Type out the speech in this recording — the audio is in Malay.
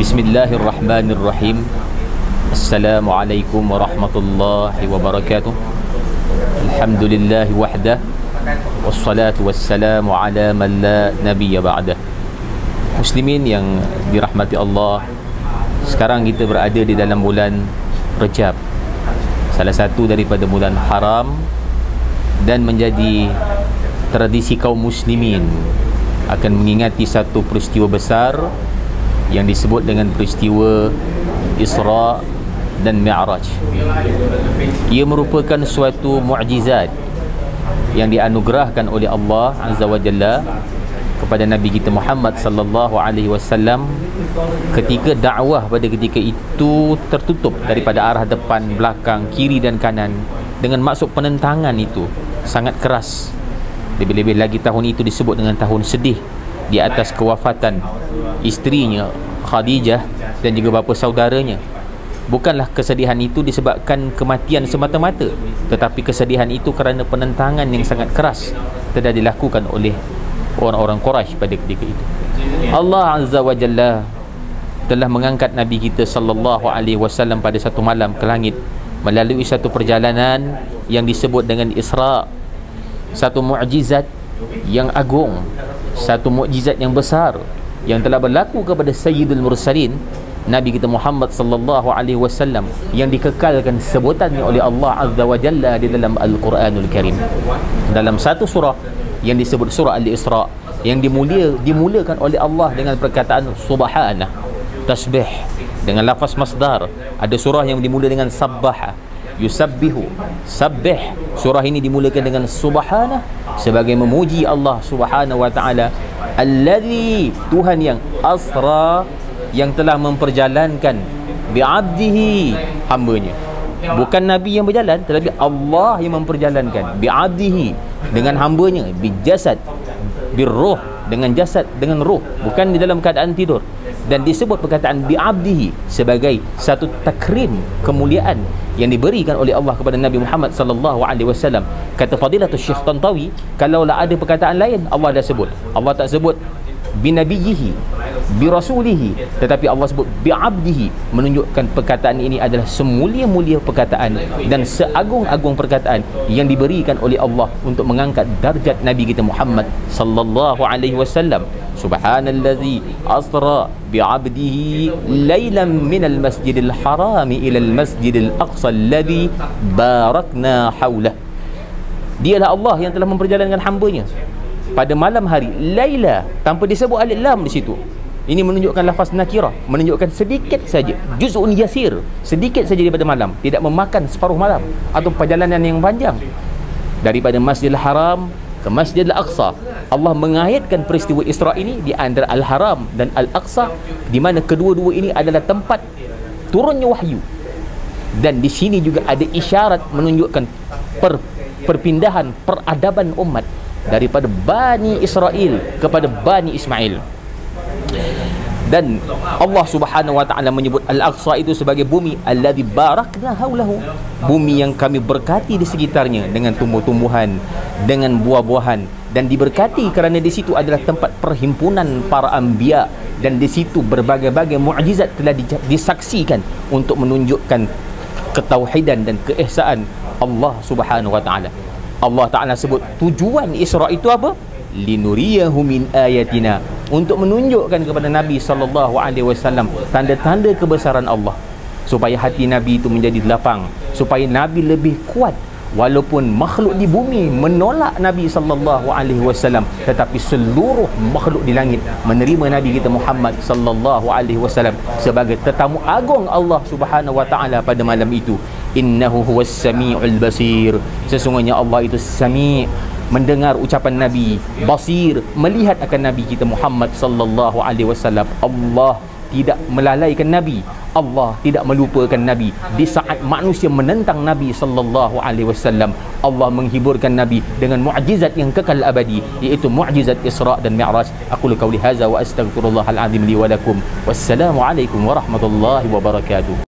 Bismillahirrahmanirrahim. Assalamualaikum warahmatullahi wabarakatuh. Alhamdulillahi wahdah, wassalatu wassalamu ala man la nabiyya ba'dah. Muslimin yang dirahmati Allah, sekarang kita berada di dalam bulan Rajab, salah satu daripada bulan haram, dan menjadi tradisi kaum muslimin akan mengingati satu peristiwa besar yang disebut dengan peristiwa Isra dan Mi'raj. Ia merupakan suatu mukjizat yang dianugerahkan oleh Allah Azza wa Jalla kepada Nabi kita Muhammad sallallahu alaihi wasallam ketika dakwah pada ketika itu tertutup daripada arah depan, belakang, kiri dan kanan, dengan maksud penentangan itu sangat keras. Lebih-lebih lagi tahun itu disebut dengan tahun sedih di atas kewafatan isterinya Khadijah dan juga bapa saudaranya. Bukanlah kesedihan itu disebabkan kematian semata-mata, tetapi kesedihan itu kerana penentangan yang sangat keras telah dilakukan oleh orang-orang Quraisy pada ketika itu. Allah Azza wa Jalla telah mengangkat Nabi kita sallallahu alaihi wasallam pada satu malam ke langit melalui satu perjalanan yang disebut dengan Isra. Satu mukjizat yang agung, satu mukjizat yang besar yang telah berlaku kepada Sayyidul Mursalin Nabi kita Muhammad sallallahu alaihi wasallam, yang dikekalkan sebutannya oleh Allah Azza wa Jalla di dalam Al-Quranul Karim. Dalam satu surah yang disebut surah Al-Isra, yang dimulakan oleh Allah dengan perkataan subhanah, tasbih dengan lafaz masdar. Ada surah yang dimula dengan sabbaha, yusabbihu, sabbih. Surah ini dimulakan dengan subhanah sebagai memuji Allah Subhanahu wa taala, allazi, Tuhan yang asra, yang telah memperjalankan, bi'abdihi, hambanya. Bukan Nabi yang berjalan, tetapi Allah yang memperjalankan, bi'abdihi, dengan hambanya, bijasad, birruh, dengan jasad, dengan ruh, bukan di dalam keadaan tidur. Dan disebut perkataan bi'abdihi sebagai satu takrim, kemuliaan yang diberikan oleh Allah kepada Nabi Muhammad sallallahu alaihi wasallam. Kata Fadilatul Syekh Tantawi, kalaulah ada perkataan lain Allah dah sebut. Allah tak sebut binabiyyihi, birasulihi, tetapi Allah sebut bi'abdihi, menunjukkan perkataan ini adalah semulia-mulia perkataan dan seagung-agung perkataan yang diberikan oleh Allah untuk mengangkat darjat Nabi kita Muhammad sallallahu alaihi wasallam. Subhanallazi asra bi'abdihi lailan minal masjidil harami ilal masjidil aqsa alladhi barakna haulah. Dialah Allah yang telah memperjalankan hambanya pada malam hari, laila, tanpa disebut alif lam di situ. Ini menunjukkan lafaz nakirah, menunjukkan sedikit saja, juz'un yasir, sedikit saja daripada malam, tidak memakan separuh malam atau perjalanan yang panjang daripada Masjidil Haram ke Masjidil Aqsa. Allah mengayatkan peristiwa Isra ini di antara Al-Haram dan Al-Aqsa, di mana kedua-dua ini adalah tempat turunnya wahyu. Dan di sini juga ada isyarat menunjukkan perpindahan peradaban umat daripada Bani Israel kepada Bani Ismail. Dan Allah Subhanahu wa taala menyebut Al-Aqsa itu sebagai bumi alladzi barakna haulahu, bumi yang kami berkati di sekitarnya dengan tumbuh-tumbuhan, dengan buah-buahan, dan diberkati kerana di situ adalah tempat perhimpunan para anbiya, dan di situ berbagai-bagai mukjizat telah disaksikan untuk menunjukkan ketauhidan dan keesaan Allah Subhanahu wa taala. Allah Ta'ala sebut tujuan Isra itu apa? Linuriyahu min ayatina, untuk menunjukkan kepada Nabi sallallahu alaihi wasallam tanda-tanda kebesaran Allah, supaya hati Nabi itu menjadi lapang, supaya Nabi lebih kuat. Walaupun makhluk di bumi menolak Nabi sallallahu alaihi wasallam, tetapi seluruh makhluk di langit menerima Nabi kita Muhammad sallallahu alaihi wasallam sebagai tetamu agung Allah Subhanahu wa taala pada malam itu. Innahu huwas samiul basir, sesungguhnya Allah itu sami', mendengar ucapan Nabi, basir, melihat akan Nabi kita Muhammad sallallahu alaihi wasallam. Allah tidak melalaikan Nabi, Allah tidak melupakan Nabi. Di saat manusia menentang Nabi sallallahu alaihi wasallam, Allah menghiburkan Nabi dengan mukjizat yang kekal abadi, iaitu mukjizat Isra dan Mi'raj. Aqulu qauli hadza wa astaghfirullahal azim li wa lakum. Wassalamu alaikum warahmatullahi wabarakatuh.